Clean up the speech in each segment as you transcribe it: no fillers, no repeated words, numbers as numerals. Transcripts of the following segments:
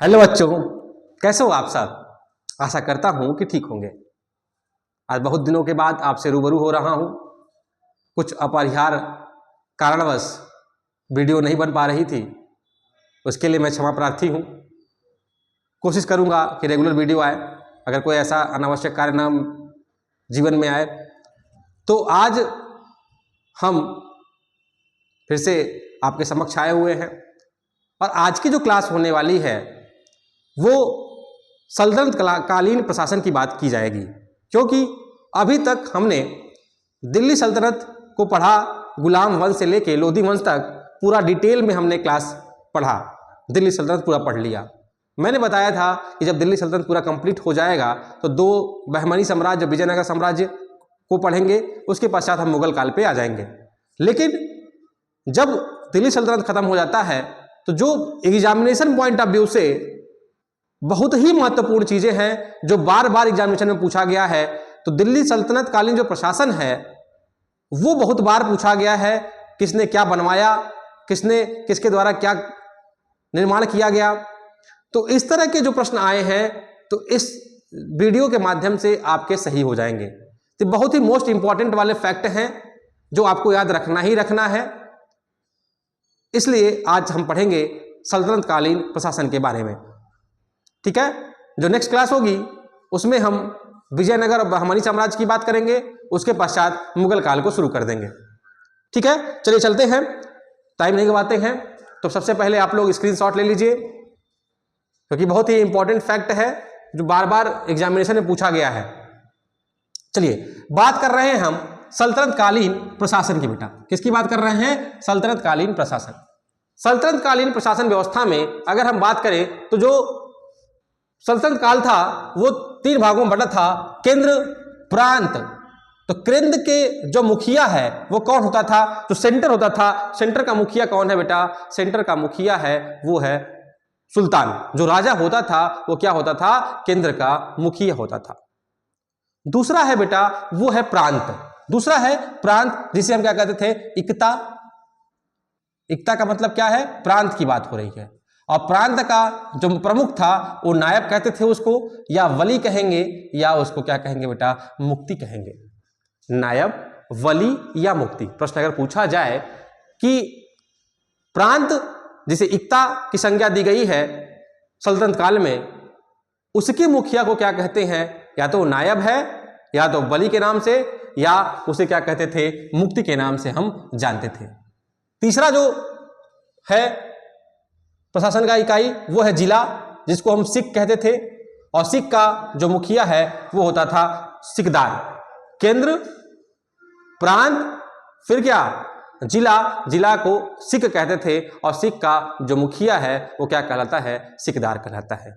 Hello बच्चों, कैसे हो आप सब। आशा करता हूं कि ठीक होंगे। आज बहुत दिनों के बाद आपसे रूबरू हो रहा हूं। कुछ अपरिहार्य कारणवश वीडियो नहीं बन पा रही थी, उसके लिए मैं क्षमा प्रार्थी हूं। कोशिश करूंगा कि रेगुलर वीडियो आए। अगर कोई ऐसा अनावश्यक कार्य ना जीवन में आए तो आज हम फिर से आपके समक्ष आए हुए हैं। और आज की जो क्लास होने वाली है वो सल्तनत कालीन प्रशासन की बात की जाएगी, क्योंकि अभी तक हमने दिल्ली सल्तनत को पढ़ा, गुलाम वंश से लेके लोधी वंश तक पूरा डिटेल में हमने क्लास पढ़ा। दिल्ली सल्तनत पूरा पढ़ लिया। मैंने बताया था कि जब दिल्ली सल्तनत पूरा कंप्लीट हो जाएगा तो दो बहमनी साम्राज्य, विजयनगर साम्राज्य को पढ़ेंगे, उसके पश्चात हम मुगल काल पे आ जाएंगे। लेकिन जब दिल्ली सल्तनत खत्म हो जाता है तो जो एग्जामिनेशन पॉइंट ऑफ व्यू से बहुत ही महत्वपूर्ण चीजें हैं जो बार बार एग्जामिनेशन में पूछा गया है, तो दिल्ली सल्तनत कालीन जो प्रशासन है वो बहुत बार पूछा गया है। किसने क्या बनवाया, किसने किसके द्वारा क्या निर्माण किया गया, तो इस तरह के जो प्रश्न आए हैं तो इस वीडियो के माध्यम से आपके सही हो जाएंगे। तो बहुत ही मोस्ट इंपॉर्टेंट वाले फैक्ट हैं जो आपको याद रखना ही रखना है। इसलिए आज हम पढ़ेंगे सल्तनत कालीन प्रशासन के बारे में। ठीक है, जो नेक्स्ट क्लास होगी उसमें हम विजयनगर और बहमनी साम्राज्य की बात करेंगे, उसके पश्चात मुगल काल को शुरू कर देंगे। ठीक है, चलिए चलते हैं, टाइम नहीं गवाते हैं। तो सबसे पहले आप लोग स्क्रीनशॉट ले लीजिए, क्योंकि बहुत ही इंपॉर्टेंट फैक्ट है जो बार बार एग्जामिनेशन में पूछा गया है। चलिए बात कर रहे हैं हम सल्तनत कालीन प्रशासन की। बेटा किसकी बात कर रहे हैं? सल्तनत कालीन प्रशासन। सल्तनत कालीन प्रशासन व्यवस्था में अगर हम बात करें तो जो सल्तनत काल था वो 3 भागों में बटा था, केंद्र, प्रांत। तो केंद्र के जो मुखिया है वो कौन होता था? जो सेंटर होता था। सेंटर का मुखिया कौन है बेटा? सेंटर का मुखिया है वो है सुल्तान। जो राजा होता था वो क्या होता था? केंद्र का मुखिया होता था। दूसरा है बेटा वो है प्रांत। दूसरा है प्रांत, जिसे हम क्या कहते थे? इक्ता। इक्ता का मतलब क्या है? प्रांत की बात हो रही है। और प्रांत का जो प्रमुख था वो नायब कहते थे उसको, या वली कहेंगे, या उसको क्या कहेंगे बेटा? मुक्ति कहेंगे। नायब, वली या मुक्ति। प्रश्न अगर पूछा जाए कि प्रांत जिसे इक्ता की संज्ञा दी गई है सल्तनत काल में, उसके मुखिया को क्या कहते हैं? या तो नायब है, या तो वली के नाम से, या उसे क्या कहते थे? मुक्ति के नाम से हम जानते थे। तीसरा जो है प्रशासन का इकाई वो है जिला, जिसको हम सिख कहते थे। और सिख का जो मुखिया है वो होता था सिकदार। केंद्र, प्रांत, फिर क्या? जिला। जिला को सिख कहते थे और सिख का जो मुखिया है वो क्या कहलाता है? सिकदार कहलाता है।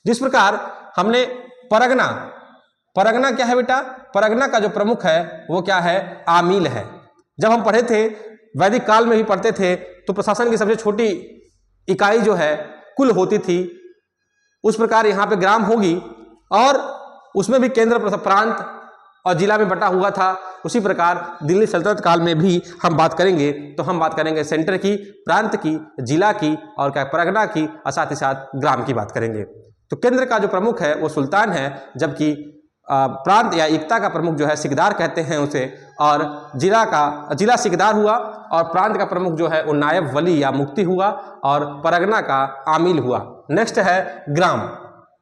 जिस प्रकार हमने परगना, परगना क्या है बेटा? परगना का जो प्रमुख है वो क्या है? आमील है। जब हम पढ़े थे, वैदिक काल में भी पढ़ते थे, तो प्रशासन की सबसे छोटी इकाई जो है कुल होती थी। उस प्रकार यहाँ पे ग्राम होगी और उसमें भी केंद्र, प्रांत और जिला में बटा हुआ था। उसी प्रकार दिल्ली सल्तनत काल में भी हम बात करेंगे तो हम बात करेंगे सेंटर की, प्रांत की, जिला की और क्या परगना की, और साथ ही साथ ग्राम की बात करेंगे। तो केंद्र का जो प्रमुख है वो सुल्तान है, जबकि प्रांत या इक्ता का प्रमुख जो है सिकदार कहते हैं उसे, और जिला सिकदार हुआ, और प्रांत का प्रमुख जो है वो नायब, वली या मुक्ति हुआ, और परगना का आमिल हुआ। नेक्स्ट है ग्राम।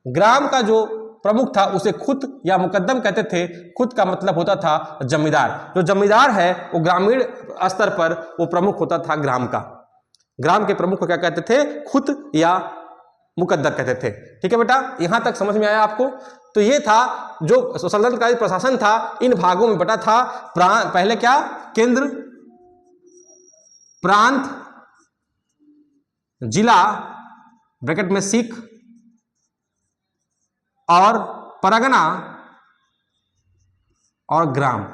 ग्राम का जो प्रमुख था उसे खुद या मुकद्दम कहते थे। खुद का मतलब होता था जमींदार। जो जमींदार है वो ग्रामीण स्तर पर वो प्रमुख होता था ग्राम का। ग्राम के प्रमुख को क्या कहते थे? खुद या मुकद्दर कहते थे। ठीक है बेटा, यहां तक समझ में आया आपको? तो ये था जो सल्तनत कालीन प्रशासन था, इन भागों में बटा था। पहले क्या? केंद्र, प्रांत, जिला ब्रैकेट में सिख, और परगना और ग्राम।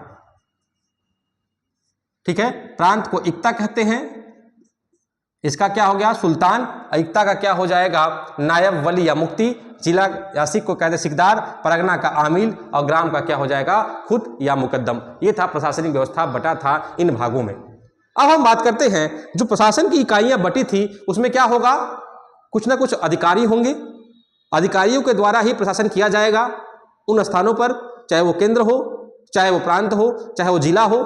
ठीक है, प्रांत को इक्ता कहते हैं, इसका क्या हो गया? सुल्तान। इक्ता का क्या हो जाएगा? नायब, वली या मुक्ति। जिला या सिख को कहते सिकदार, परगना का आमिल, और ग्राम का क्या हो जाएगा? खुद या मुकद्दम। ये था प्रशासनिक व्यवस्था, बटा था इन भागों में। अब हम बात करते हैं जो प्रशासन की इकाइयां बटी थी उसमें क्या होगा? कुछ ना कुछ अधिकारी होंगे, अधिकारियों के द्वारा ही प्रशासन किया जाएगा उन स्थानों पर, चाहे वो केंद्र हो, चाहे वो प्रांत हो, चाहे वो जिला हो।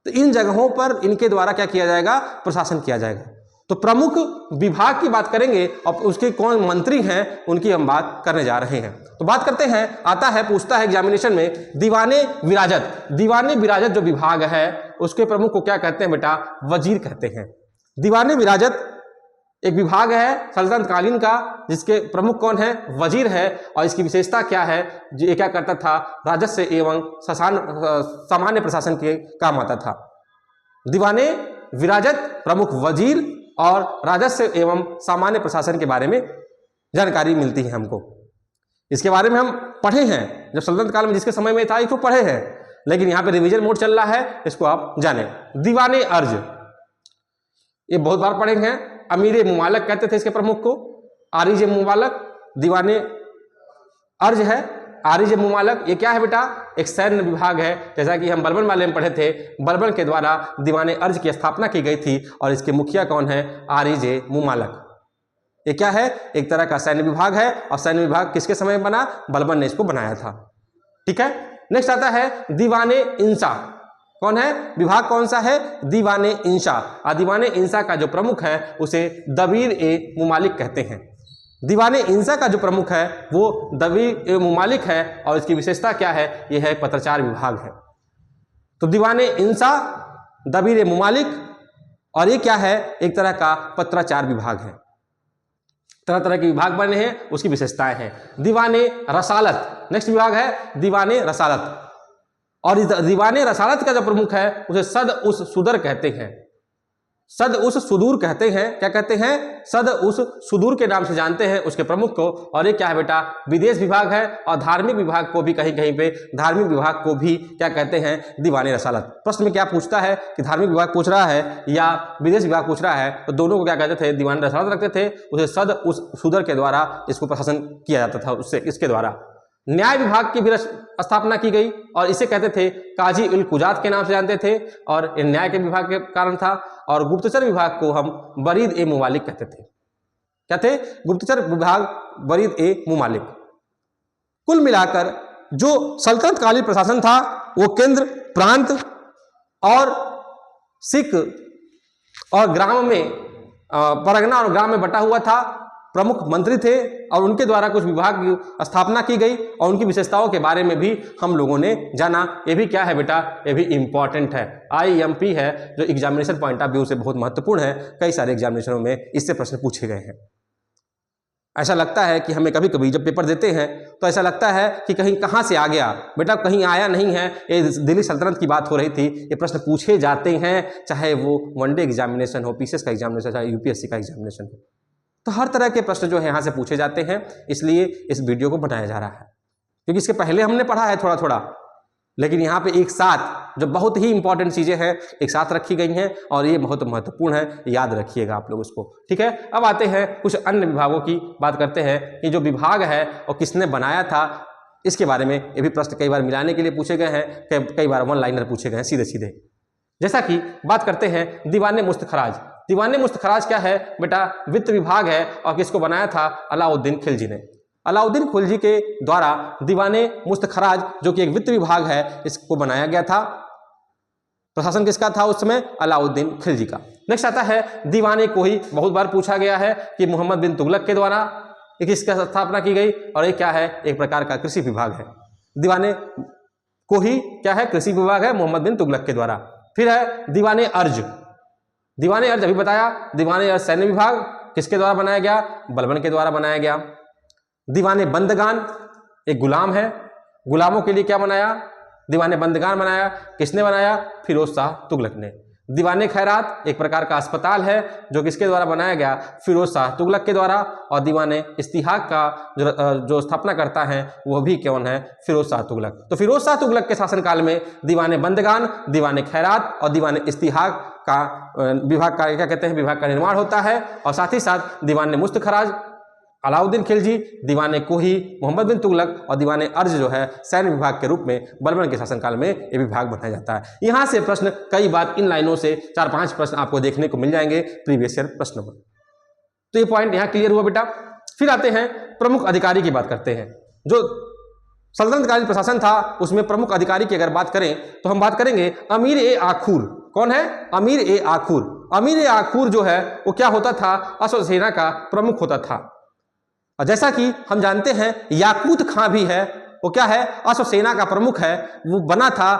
तो इन जगहों पर इनके द्वारा क्या किया जाएगा, प्रशासन किया जाएगा। तो प्रमुख विभाग की बात करेंगे और उसके कौन मंत्री हैं उनकी हम बात करने जा रहे हैं। तो बात करते हैं, आता है पूछता है एग्जामिनेशन में, दीवाने विराजत। दीवाने विराजत जो विभाग है उसके प्रमुख को क्या कहते हैं बेटा, वजीर कहते हैं। दीवाने विराजत एक विभाग है सल्तनत कालीन का, जिसके प्रमुख कौन है, वजीर है। और इसकी विशेषता क्या है, ये क्या करता था, राजस्व एवं सामान्य प्रशासन के काम आता था। दीवाने विराजत प्रमुख वजीर और राजस्व एवं सामान्य प्रशासन के बारे में जानकारी मिलती है हमको। इसके बारे में हम पढ़े हैं जब सल्तनत काल में, जिसके समय में था, इसको पढ़े हैं, लेकिन यहाँ पे रिवीजन मोड चल रहा है, इसको आप जाने। दीवाने अर्ज, ये बहुत बार पढ़े हैं। अमीर मुमालक कहते थे इसके प्रमुख को, आरिज मुमालक। दीवाने अर्ज है, आरिज मुमालक। ये क्या है बेटा, एक सैन्य विभाग है, जैसा कि हम बलबन वाले में पढ़े थे। बलबन के द्वारा दीवाने अर्ज की स्थापना की गई थी और इसके मुखिया कौन है, आरिज मुमालक। ये क्या है, एक तरह का सैन्य विभाग है। और सैन्य विभाग किसके समय में बना, बलबन ने इसको बनाया था। ठीक है। नेक्स्ट आता है दीवाने इंसा। कौन है, विभाग कौन सा है, दीवाने इंसा। और दीवाने इंसा का जो प्रमुख है उसे दबीर ए मुमालिक कहते हैं। दीवाने इंसा का जो प्रमुख है वो दबीर ए मुमालिक है और इसकी विशेषता क्या है, यह है पत्राचार विभाग है। तो दीवाने इंसा, दबीर ए मुमालिक, और ये क्या है, एक तरह का पत्राचार विभाग है। तरह तरह के विभाग बने हैं, उसकी विशेषताएं हैं। दीवाने रसालत, नेक्स्ट विभाग है दीवाने रसालत। और इस दीवाने रसालत का जो प्रमुख है उसे सद उस सुदर कहते हैं। सद उस सुदूर कहते हैं। क्या कहते हैं, सद उस सुदूर के नाम से जानते हैं उसके प्रमुख को। और ये क्या है बेटा, विदेश विभाग है। और धार्मिक विभाग को भी कहीं कहीं पे, धार्मिक विभाग को भी क्या कहते हैं, दीवाने रसालत। प्रश्न में क्या पूछता है कि धार्मिक विभाग पूछ रहा है या विदेश विभाग पूछ रहा है, तो दोनों को क्या कहते थे, दीवाने रसालत रखते थे। उसे सद उस सुदर के द्वारा इसको प्रशासन किया जाता था, उससे इसके द्वारा। न्याय विभाग की भी स्थापना की गई और इसे कहते थे काजी उल कुजात के नाम से जानते थे, और न्याय के विभाग के कारण था। और गुप्तचर विभाग को हम बरीद ए मुमालिक कहते थे। क्या थे, गुप्तचर विभाग बरीद ए मुमालिक। कुल मिलाकर जो सल्तनत कालीन प्रशासन था वो केंद्र, प्रांत और सिख और ग्राम में, परगना और ग्राम में बटा हुआ था। प्रमुख मंत्री थे और उनके द्वारा कुछ विभाग की स्थापना की गई और उनकी विशेषताओं के बारे में भी हम लोगों ने जाना। ये भी क्या है बेटा, ये भी इंपॉर्टेंट है। IMP है जो एग्जामिनेशन पॉइंट ऑफ व्यू से बहुत महत्वपूर्ण है। कई सारे एग्जामिनेशनों में इससे प्रश्न पूछे गए हैं। ऐसा लगता है कि हमें कभी कभी जब पेपर देते हैं तो ऐसा लगता है कि कहीं कहाँ से आ गया बेटा, कहीं आया नहीं है। ये दिल्ली सल्तनत की बात हो रही थी। ये प्रश्न पूछे जाते हैं, चाहे वो वनडे एग्जामिनेशन हो, PCS का एग्जामिनेशन, चाहे UPSC का एग्जामिनेशन हो। तो हर तरह के प्रश्न जो है यहाँ से पूछे जाते हैं, इसलिए इस वीडियो को बनाया जा रहा है। क्योंकि इसके पहले हमने पढ़ा है थोड़ा थोड़ा, लेकिन यहाँ पे एक साथ जो बहुत ही इंपॉर्टेंट चीज़ें हैं एक साथ रखी गई हैं और ये बहुत महत्वपूर्ण है, याद रखिएगा आप लोग उसको। ठीक है। अब आते हैं कुछ अन्य विभागों की बात करते हैं कि जो विभाग है और किसने बनाया था, इसके बारे में ये भी प्रश्न कई बार मिलाने के लिए पूछे गए हैं, कई बार वन लाइनर पूछे गए हैं सीधे सीधे। जैसा कि बात करते हैं दीवाने मुस्तखराज। दीवाने मुस्तखराज क्या है बेटा, वित्त विभाग है और किसको बनाया था, अलाउद्दीन खिलजी ने। अलाउद्दीन खिलजी के द्वारा दीवाने मुस्तखराज जो कि एक वित्त विभाग है, इसको बनाया गया था। प्रशासन किसका था उस समय, अलाउद्दीन खिलजी का। नेक्स्ट आता है दीवाने कोही। बहुत बार पूछा गया है कि मोहम्मद बिन तुगलक के द्वारा किसका स्थापना की गई, और ये क्या है, एक प्रकार का कृषि विभाग है। दीवाने कोही क्या है, कृषि विभाग है, मोहम्मद बिन तुगलक के द्वारा। फिर है दीवाने अर्ज। दीवाने अर्ज अभी बताया, दीवाने अर्ज सैन्य विभाग किसके द्वारा बनाया गया, बलबन के द्वारा बनाया गया। दीवाने बंदगान एक गुलाम है, गुलामों के लिए क्या बनाया, दीवाने बंदगान बनाया। किसने बनाया, फिरोज शाह तुगलक ने। दीवाने खैरात एक प्रकार का अस्पताल है जो किसके द्वारा बनाया गया, फिरोज शाह तुगलक के द्वारा। और दीवाने इस्तिहाक का जो स्थापना करता है वो भी कौन है, फिरोज शाह तुगलक। तो फिरोज शाह तुगलक के शासनकाल में दीवाने बंदगान, दीवाने खैरात और दीवाने इस्तिहाक का विभाग का क्या कहते हैं, विभाग का निर्माण होता है। और साथ ही साथ दीवाने मुस्तखराज अलाउद्दीन खिलजी, दीवाने कोही मोहम्मद बिन तुगलक और दीवाने अर्ज जो है सैन्य विभाग के रूप में बलबन के शासनकाल में ये विभाग बनाया जाता है। यहाँ से प्रश्न कई बार इन लाइनों से 4-5 प्रश्न आपको देखने को मिल जाएंगे प्रीवियस ईयर प्रश्नों में। तो ये पॉइंट यहां क्लियर हुआ बेटा। फिर आते हैं प्रमुख अधिकारी की बात करते हैं। जो सल्तनतकालीन प्रशासन था उसमें प्रमुख अधिकारी की अगर बात करें तो हम बात करेंगे अमीर ए आखूर। कौन है? अमीर ए आखूर। अमीर ए आखूर जो है वो क्या होता था? अश्व सेना का प्रमुख होता था। और जैसा कि हम जानते हैं याकूत खां भी है, वो क्या है? अश्व सेना का प्रमुख है। वो बना था,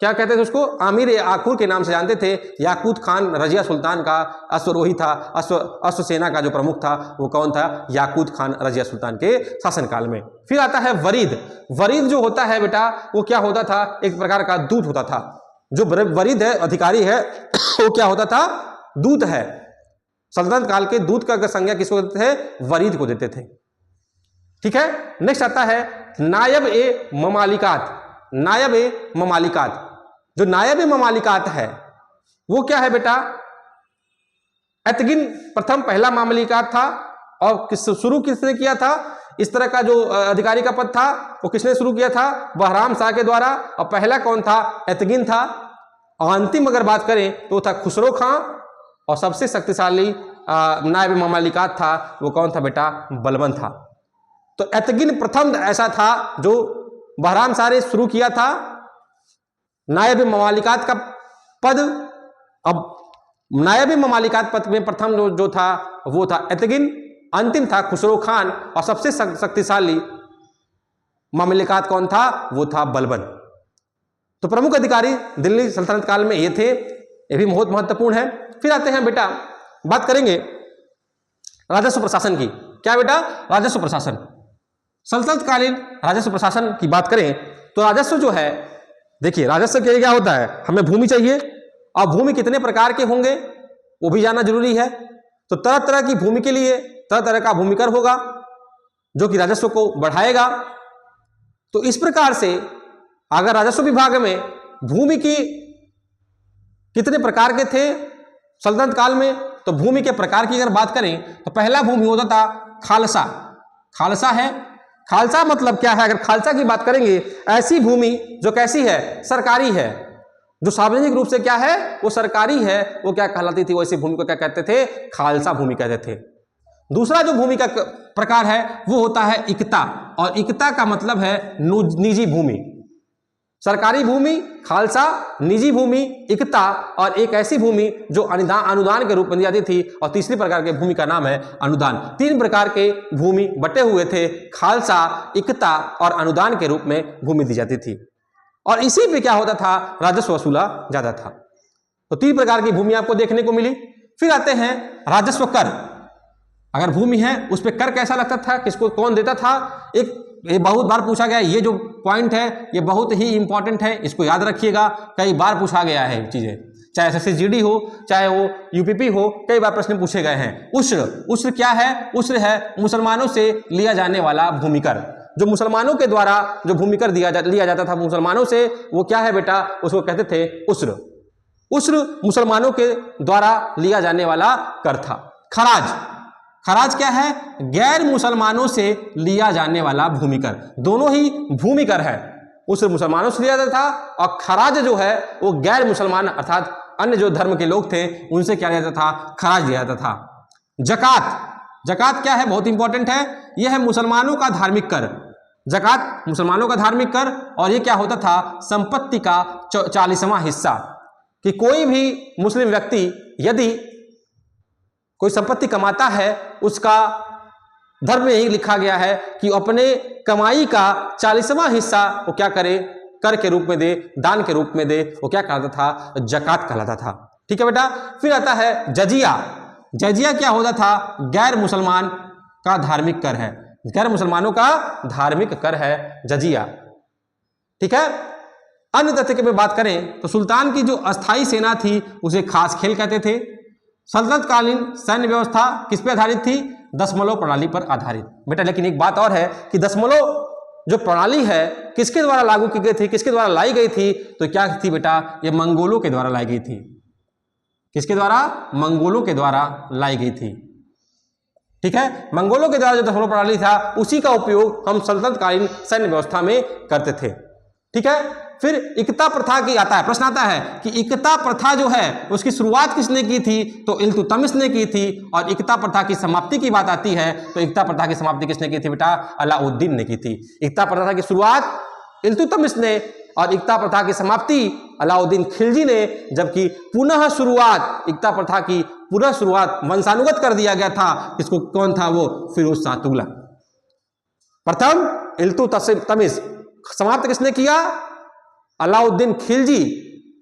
क्या कहते थे उसको? आमिर ए आखूर के नाम से जानते थे। याकूत खान रजिया सुल्तान का अश्वरोही था। अश्व सेना का जो प्रमुख था वो कौन था? याकूत खान रजिया सुल्तान के शासनकाल में। फिर आता है वरीद। वरीद जो होता है बेटा वो क्या होता था? एक प्रकार का दूत होता था। जो वरीद है, अधिकारी है, वो क्या होता था? दूत है। सल्तनत काल के दूत का संज्ञा किसको देते थे? वरीद को देते थे। ठीक है। नेक्स्ट आता है नायब ए ममालिकात। नायब ए ममालिकात। जो नायब ए ममालिकात है वो क्या है बेटा? एतगिन प्रथम पहला मामलिकात था। और शुरू किसने किया था? इस तरह का जो अधिकारी का पद था वो किसने शुरू किया था? बहराम शाह के द्वारा। और पहला कौन था? एतगिन था। और अंतिम अगर बात करें तो था खुसरो खां। और सबसे शक्तिशाली नायब ममालिकात था वो कौन था बेटा? बलबन था। तो एतगिन प्रथम ऐसा था जो बहराम शाह ने शुरू किया था नायब ममालिकात का पद। अब नायब ममालिकात पद में प्रथम जो था वो था एतगिन, अंतिम था खुसरो खान, और सबसे शक्तिशाली ममालिकात कौन था? वो था बलबन। तो प्रमुख अधिकारी दिल्ली सल्तनत काल में ये थे, ये भी बहुत महत्वपूर्ण है। फिर आते हैं बेटा, बात करेंगे राजस्व प्रशासन की। क्या बेटा? राजस्व प्रशासन। सल्तनत कालीन राजस्व प्रशासन की बात करें तो राजस्व जो है, देखिए राजस्व के लिए क्या होता है? हमें भूमि चाहिए। और भूमि कितने प्रकार के होंगे वो भी जानना जरूरी है। तो तरह तरह की भूमि के लिए तरह तरह का भूमिकर होगा जो कि राजस्व को बढ़ाएगा। तो इस प्रकार से अगर राजस्व विभाग में भूमि की कितने प्रकार के थे सल्तनत काल में, तो भूमि के प्रकार की अगर बात करें तो पहला भूमि होता था खालसा। खालसा है। खालसा मतलब क्या है? अगर खालसा की बात करेंगे, ऐसी भूमि जो कैसी है? सरकारी है, जो सार्वजनिक रूप से क्या है? वो सरकारी है। वो क्या कहलाती थी? वैसी भूमि को क्या कहते थे? खालसा भूमि कहते थे। दूसरा जो भूमि का प्रकार है वो होता है इक्ता। और इक्ता का मतलब है निजी भूमि। सरकारी भूमि खालसा, निजी भूमि इक्ता, और एक ऐसी भूमि जो अनुदान के रूप में दी जाती थी। और तीसरी प्रकार के भूमि का नाम है अनुदान। तीन प्रकार के भूमि बटे हुए थे, खालसा, इक्ता और अनुदान के रूप में भूमि दी जाती थी। और इसी पे क्या होता था? राजस्व वसूला जाता था। तो तीन प्रकार की भूमि आपको देखने को मिली। फिर आते हैं राजस्व कर। अगर भूमि है उस पर कर कैसा लगता था? किसको कौन देता था? ये बहुत बार पूछा गया। ये जो पॉइंट है ये बहुत ही इंपॉर्टेंट है, इसको याद रखिएगा। कई बार पूछा गया है चीजें, चाहे एसएससी हो चाहे वो यूपीपी हो, कई बार प्रश्न पूछे गए हैं। उस्र। उस्र क्या है? उस्र है मुसलमानों से लिया जाने वाला भूमिकर। जो मुसलमानों के द्वारा जो भूमिकर लिया जाता था मुसलमानों से, वो क्या है बेटा? उसको कहते थे उस्र। उस्र मुसलमानों के द्वारा लिया जाने वाला कर था। खराज। खराज क्या है? गैर मुसलमानों से लिया जाने वाला भूमिकर। दोनों ही भूमिकर है। उस मुसलमानों से लिया जाता था, और खराज जो है वो गैर मुसलमान अर्थात अन्य जो धर्म के लोग थे उनसे क्या लिया जाता था? खराज लिया जाता था। जकात। जकात क्या है? बहुत इंपॉर्टेंट है। यह है मुसलमानों का धार्मिक कर। जकात मुसलमानों का धार्मिक कर। और ये क्या होता था? संपत्ति का 40वां हिस्सा। कि कोई भी मुस्लिम व्यक्ति यदि कोई संपत्ति कमाता है, उसका धर्म में यही लिखा गया है कि अपने कमाई का 40वां हिस्सा वो क्या करे? कर के रूप में दे, दान के रूप में दे। वो क्या कहलाता था? जकात कहलाता था। ठीक है बेटा। फिर आता है जजिया। जजिया क्या होता था? गैर मुसलमान का धार्मिक कर है। गैर मुसलमानों का धार्मिक कर है जजिया। ठीक है। अन्य तथ्य की बात करें तो सुल्तान की जो अस्थाई सेना थी उसे खास खेल कहते थे। सल्तनत कालीन सैन्य व्यवस्था किस पे आधारित थी? दशमलव प्रणाली पर आधारित। बेटा लेकिन एक बात और है कि दशमलव जो प्रणाली है किसके द्वारा लागू की गई थी, किसके द्वारा लाई गई थी? तो क्या थी बेटा? ये मंगोलों के द्वारा लाई गई थी। किसके द्वारा? मंगोलों के द्वारा लाई गई थी। ठीक है। मंगोलों के द्वारा जो दशमलव प्रणाली था उसी का उपयोग हम सल्तनत कालीन सैन्य व्यवस्था में करते थे। ठीक है। फिर इक्ता प्रथा की आता है, प्रश्न आता है कि इक्ता प्रथा जो है उसकी शुरुआत किसने की थी, तो इल्तुतमिश ने की थी। और इक्ता प्रथा की समाप्ति की बात आती है तो इक्ता प्रथा की समाप्ति किसने की थी बेटा, अलाउद्दीन ने की थी। इक्ता प्रथा की शुरुआत इल्तुतमिश ने और इक्ता प्रथा की समाप्ति अलाउद्दीन खिलजी ने, जबकि पुनः शुरुआत इक्ता प्रथा की पुनः शुरुआत वंशानुगत कर दिया गया था। किसको, कौन था वो, फिरोज शाह तुगलक। प्रथम इल्तुतमिश, समाप्त किसने किया, अलाउद्दीन खिलजी,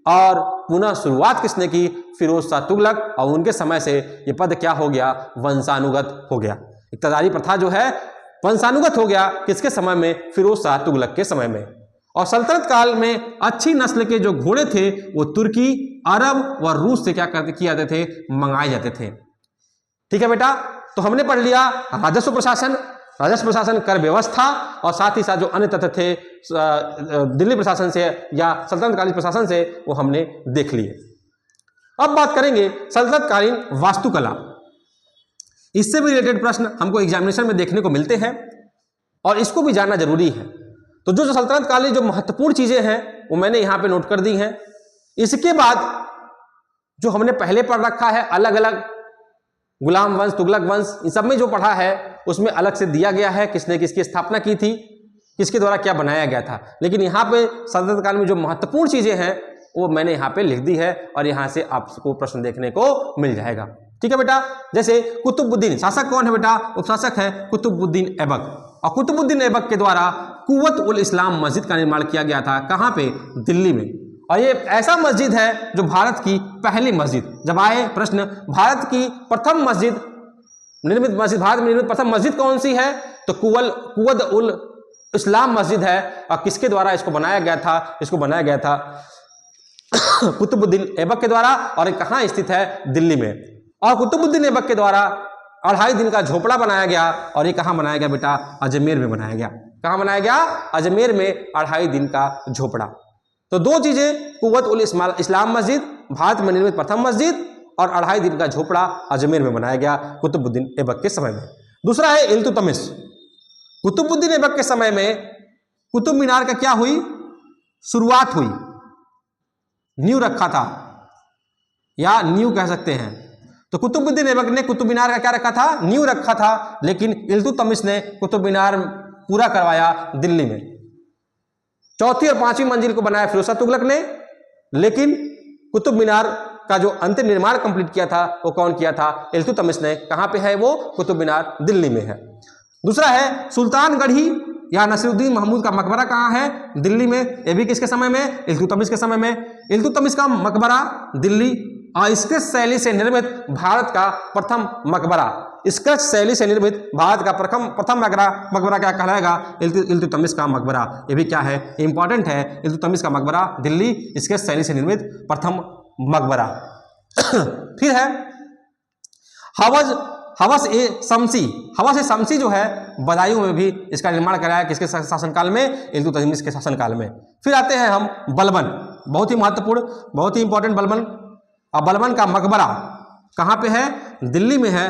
और पुनः शुरुआत किसने की, फिरोज शाह तुगलक। और उनके समय से यह पद क्या हो गया, वंशानुगत हो गया। इक्तदारी प्रथा जो है वंशानुगत हो गया, किसके समय में, फिरोज शाह तुगलक के समय में। और सल्तनत काल में अच्छी नस्ल के जो घोड़े थे वो तुर्की, अरब व रूस से क्या किए जाते थे, मंगाए जाते थे। ठीक है बेटा, तो हमने पढ़ लिया राजस्व प्रशासन, कर व्यवस्था, और साथ ही साथ जो अन्य तथ्य थे दिल्ली प्रशासन से या सल्तनत कालीन प्रशासन से, वो हमने देख लिए। अब बात करेंगे सल्तनत कालीन वास्तुकला। इससे भी रिलेटेड प्रश्न हमको एग्जामिनेशन में देखने को मिलते हैं और इसको भी जानना जरूरी है। तो जो सल्तनत कालीन जो महत्वपूर्ण चीजें हैं वो मैंने यहाँ पे नोट कर दी हैं। इसके बाद जो हमने पहले पढ़ रखा है अलग अलग गुलाम वंश, तुगलक वंश, इन सब में जो पढ़ा है उसमें अलग से दिया गया है किसने किसकी स्थापना की थी, किसके द्वारा क्या बनाया गया था। लेकिन यहाँ पे सल्तनत काल में जो महत्वपूर्ण चीजें हैं वो मैंने यहाँ पे लिख दी है और यहाँ से आपको प्रश्न देखने को मिल जाएगा। ठीक है बेटा, जैसे कुतुबुद्दीन, शासक कौन है बेटा, उपशासक है कुतुबुद्दीन ऐबक। और कुतुबुद्दीन ऐबक के द्वारा कुव्वत उल इस्लाम मस्जिद का निर्माण किया गया था। कहाँ पे, दिल्ली में। और ये ऐसा मस्जिद है जो भारत की पहली मस्जिद, जब आए प्रश्न भारत की प्रथम मस्जिद निर्मित मस्जिद, भारत में निर्मित प्रथम मस्जिद कौन सी है, तो कुव्वत उल इस्लाम मस्जिद है। और किसके द्वारा इसको बनाया गया था, इसको बनाया गया था कुतुबुद्दीन ऐबक के द्वारा। और ये कहाँ स्थित है, दिल्ली में। और कुतुबुद्दीन ऐबक के द्वारा 2.5 दिन का झोपड़ा बनाया गया और ये कहाँ बनाया गया बेटा, अजमेर में बनाया गया। कहाँ बनाया गया, अजमेर में 2.5 दिन का झोपड़ा। तो दो चीजें, कुव्वत उल इस्लाम मस्जिद भारत में निर्मित प्रथम मस्जिद और 2.5 दिन का झोपड़ा अजमेर में बनाया गया कुतुबुद्दीन ऐबक के समय में। दूसरा है इल्तुतमिश। कुतुबुद्दीन ऐबक के समय में कुतुब मीनार का क्या हुई, शुरुआत हुई, नींव रखा था या नींव कह सकते हैं। तो कुतुबुद्दीन ऐबक ने कुतुब मीनार का क्या रखा था, नींव रखा था। लेकिन इल्तुतमिश ने कुतुब मीनार पूरा करवाया दिल्ली में। 4थी और 5वीं मंजिल को बनाया फिरोज शाह तुगलक ने, लेकिन कुतुब मीनार का जो अंतिम निर्माण कंप्लीट किया था वो कौन किया था, इल्तुतमिश ने। कहां पे है वो, कुतुब मीनार दिल्ली में है। दूसरा है सुल्तानगढ़ी या नसीरुद्दीन महमूद का मकबरा कहाँ है, दिल्ली में। ये भी किसके समय में, इल्तुतमिश के समय में। इल्तुतमिश का मकबरा दिल्ली, और स्केच शैली से निर्मित भारत का प्रथम मकबरा, स्केच शैली से निर्मित भारत का प्रथम मकबरा क्या कहलाएगा, इल्तुतमिश का मकबरा। ये भी क्या है, इंपॉर्टेंट है। इल्तुतमिश का मकबरा दिल्ली, स्केच शैली से निर्मित प्रथम मकबरा। फिर है हवस ए शमसी जो है बदायूं में भी इसका निर्माण कराया, किसके शासनकाल में, इल्तुतमिश के शासनकाल में। फिर आते हैं हम बलबन, बहुत ही महत्वपूर्ण, बहुत ही इंपॉर्टेंट बलबन। अब बलबन का मकबरा कहाँ पे है, दिल्ली में है।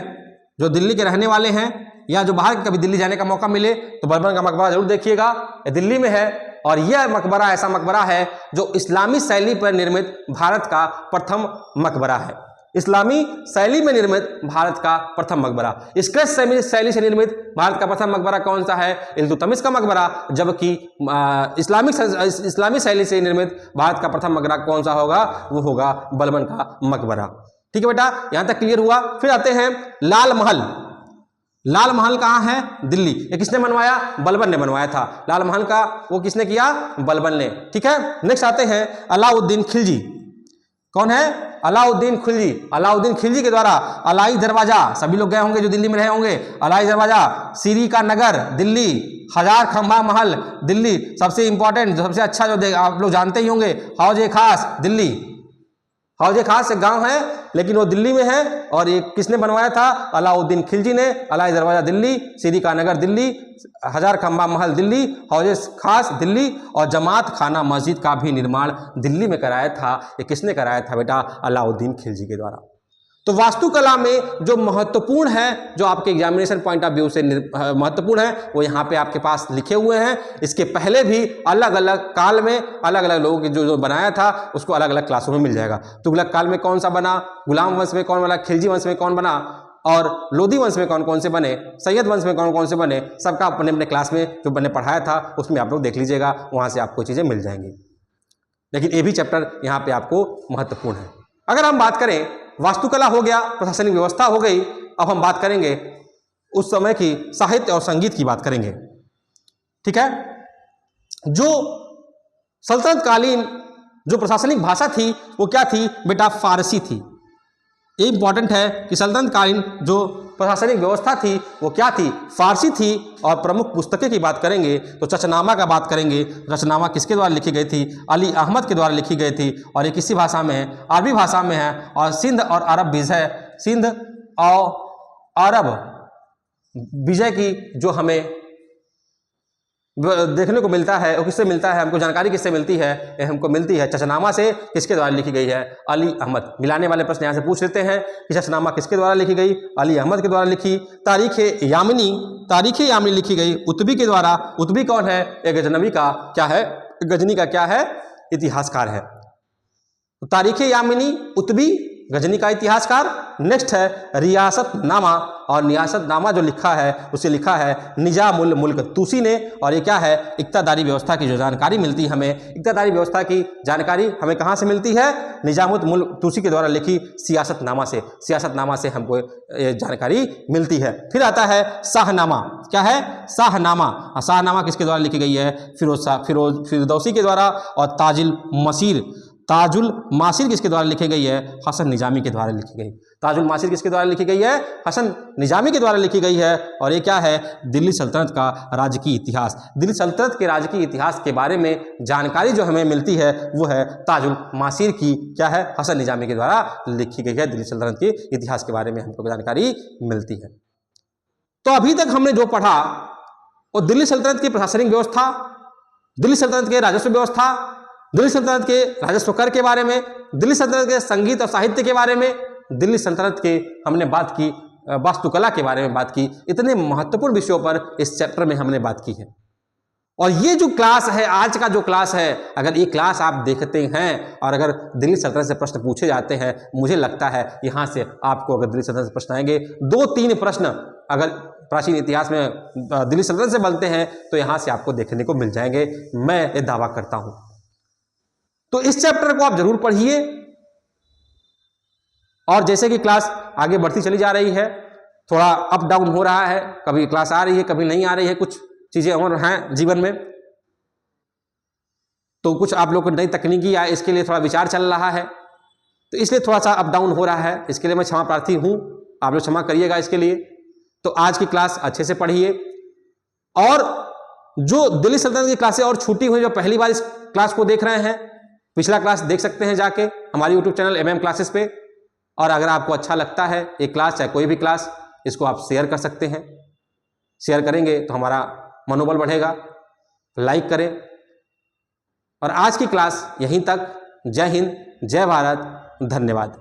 जो दिल्ली के रहने वाले हैं या जो बाहर कभी दिल्ली जाने का मौका मिले तो बलबन का मकबरा जरूर देखिएगा, दिल्ली में है। और यह मकबरा ऐसा मकबरा है जो इस्लामी शैली पर निर्मित भारत का प्रथम मकबरा है। इस्लामी शैली में निर्मित भारत का प्रथम मकबरा। स्केच शैली से निर्मित भारत का प्रथम मकबरा कौन सा है, इल्तुतमिश का मकबरा। जबकि इस्लामी शैली से निर्मित भारत का प्रथम मकबरा कौन सा होगा, वो होगा बलबन का मकबरा। ठीक है बेटा, यहां तक क्लियर हुआ। फिर आते हैं लाल महल। लाल महल कहाँ है, दिल्ली। ये किसने बनवाया, बलबन ने बनवाया था। लाल महल का वो किसने किया, बलबन ने। ठीक है, नेक्स्ट आते हैं अलाउद्दीन खिलजी। कौन है, अलाउद्दीन खिलजी। अलाउद्दीन खिलजी के द्वारा अलाई दरवाजा, सभी लोग गए होंगे जो दिल्ली में रहे होंगे, अलाई दरवाजा, सीरी का नगर दिल्ली, 1000 खंभा महल दिल्ली, सबसे इंपॉर्टेंट सबसे अच्छा जो आप लोग जानते ही होंगे, हौज ए खास दिल्ली। हौज ए खास एक गांव है लेकिन वो दिल्ली में है और ये किसने बनवाया था, अलाउद्दीन खिलजी ने। अलाई दरवाजा दिल्ली, सीरी का नगर दिल्ली, 1000 खंभा महल दिल्ली, हौज खास दिल्ली और जमात खाना मस्जिद का भी निर्माण दिल्ली में कराया था। ये किसने कराया था बेटा, अलाउद्दीन खिलजी के द्वारा। तो वास्तुकला में जो महत्वपूर्ण है, जो आपके एग्जामिनेशन पॉइंट ऑफ व्यू से महत्वपूर्ण है, वो यहाँ पे आपके पास लिखे हुए हैं। इसके पहले भी अलग अलग काल में अलग अलग लोगों की जो बनाया था उसको अलग अलग क्लासों में मिल जाएगा। तुगलक काल में कौन सा बना, गुलाम वंश में कौन बना, खिलजी वंश में कौन बना, और लोधी वंश में कौन कौन से बने, सैयद वंश में कौन कौन से बने, सबका अपने अपने क्लास में जो मैंने पढ़ाया था उसमें आप लोग देख लीजिएगा, वहाँ से आपको चीज़ें मिल जाएंगी। लेकिन ये भी चैप्टर यहाँ पे आपको महत्वपूर्ण है। अगर हम बात करें, वास्तुकला हो गया, प्रशासनिक व्यवस्था हो गई, अब हम बात करेंगे उस समय की साहित्य और संगीत की बात करेंगे। ठीक है, जो सल्तनत कालीन जो प्रशासनिक भाषा थी वो क्या थी बेटा, फारसी थी। ये इंपॉर्टेंट है कि सल्तनत कालीन जो प्रशासनिक व्यवस्था थी वो क्या थी, फारसी थी। और प्रमुख पुस्तकें की बात करेंगे तो चचनामा का बात करेंगे। चचनामा किसके द्वारा लिखी गई थी, अली अहमद के द्वारा लिखी गई थी, और ये किसी भाषा में है, अरबी भाषा में है, और सिंध और अरब विजय, सिंध और अरब विजय की जो हमें देखने को मिलता है वो किससे मिलता है, हमको जानकारी किससे मिलती है, हमको मिलती है चचनामा से। किसके द्वारा लिखी गई है, अली अहमद। मिलाने वाले प्रश्न यहाँ से पूछ लेते हैं कि चचनामा किसके द्वारा लिखी गई, अली अहमद के द्वारा लिखी। तारीख यामिनी लिखी गई उतबी के द्वारा। उतबी कौन है, एक गजनवी का क्या है, गजनी का क्या है, इतिहासकार है। तो तारीख यामिनी उतबी गजनी का इतिहासकार। नेक्स्ट है रियासतनामा, और रियासतनामा जो लिखा है उसे लिखा है निजामुल मुल्क तूसी ने। और ये क्या है, इक्तादारी व्यवस्था की जो जानकारी मिलती है हमें, इक्तादारी व्यवस्था की जानकारी हमें कहाँ से मिलती है, निजामुल मुल्क तूसी के द्वारा लिखी सियासतनामा से। सियासतनामा से हमको ये जानकारी मिलती है। फिर आता है शाहनामा, क्या है, शाहनामा। शाहनामा किसके द्वारा लिखी गई है, फिरदौसी के द्वारा। और ताजुल मासिर किसके द्वारा लिखी गई है, हसन निजामी के द्वारा लिखी गई। ताजुल मासिर किसके द्वारा लिखी गई है, हसन निजामी के द्वारा लिखी गई है। और ये क्या है, दिल्ली सल्तनत का राजकीय इतिहास। दिल्ली सल्तनत के राजकीय इतिहास के बारे में जानकारी जो हमें मिलती है वो है ताजुल मासिर की, क्या है, हसन निजामी के द्वारा लिखी गई है। दिल्ली सल्तनत के इतिहास के बारे में हमको जानकारी मिलती है। तो अभी तक हमने जो पढ़ा वो दिल्ली सल्तनत की प्रशासनिक व्यवस्था, दिल्ली सल्तनत के राजस्व व्यवस्था, दिल्ली सल्तनत के राजस्व कर के बारे में, दिल्ली सल्तनत के संगीत और साहित्य के बारे में, दिल्ली सल्तनत के हमने बात की वास्तुकला के बारे में बात की। इतने महत्वपूर्ण विषयों पर इस चैप्टर में हमने बात की है। और ये जो क्लास है, आज का जो क्लास है, अगर ये क्लास आप देखते हैं और अगर दिल्ली सल्तनत से प्रश्न पूछे जाते हैं, मुझे लगता है यहाँ से आपको अगर दिल्ली सल्तनत से प्रश्न आएंगे, 2-3 प्रश्न अगर प्राचीन इतिहास में दिल्ली सल्तनत से बनते हैं तो यहाँ से आपको देखने को मिल जाएंगे, मैं ये दावा करता हूँ। तो इस चैप्टर को आप जरूर पढ़िए। और जैसे कि क्लास आगे बढ़ती चली जा रही है, थोड़ा अप डाउन हो रहा है, कभी क्लास आ रही है कभी नहीं आ रही है, कुछ चीजें और हैं जीवन में, तो कुछ आप लोग को नई तकनीकी आए, इसके लिए थोड़ा विचार चल रहा है, तो इसलिए थोड़ा सा अप डाउन हो रहा है। इसके लिए मैं क्षमा प्रार्थी हूं, आप लोग क्षमा करिएगा इसके लिए। तो आज की क्लास अच्छे से पढ़िए। और जो दिल्ली सल्तनत की क्लासें और छूटी हुई, जो पहली बार इस क्लास को देख रहे हैं, पिछला क्लास देख सकते हैं जाके हमारी यूट्यूब चैनल MM क्लासेस पे। और अगर आपको अच्छा लगता है ये क्लास, चाहे कोई भी क्लास, इसको आप शेयर कर सकते हैं। शेयर करेंगे तो हमारा मनोबल बढ़ेगा। लाइक करें। और आज की क्लास यहीं तक। जय हिंद, जय भारत, धन्यवाद।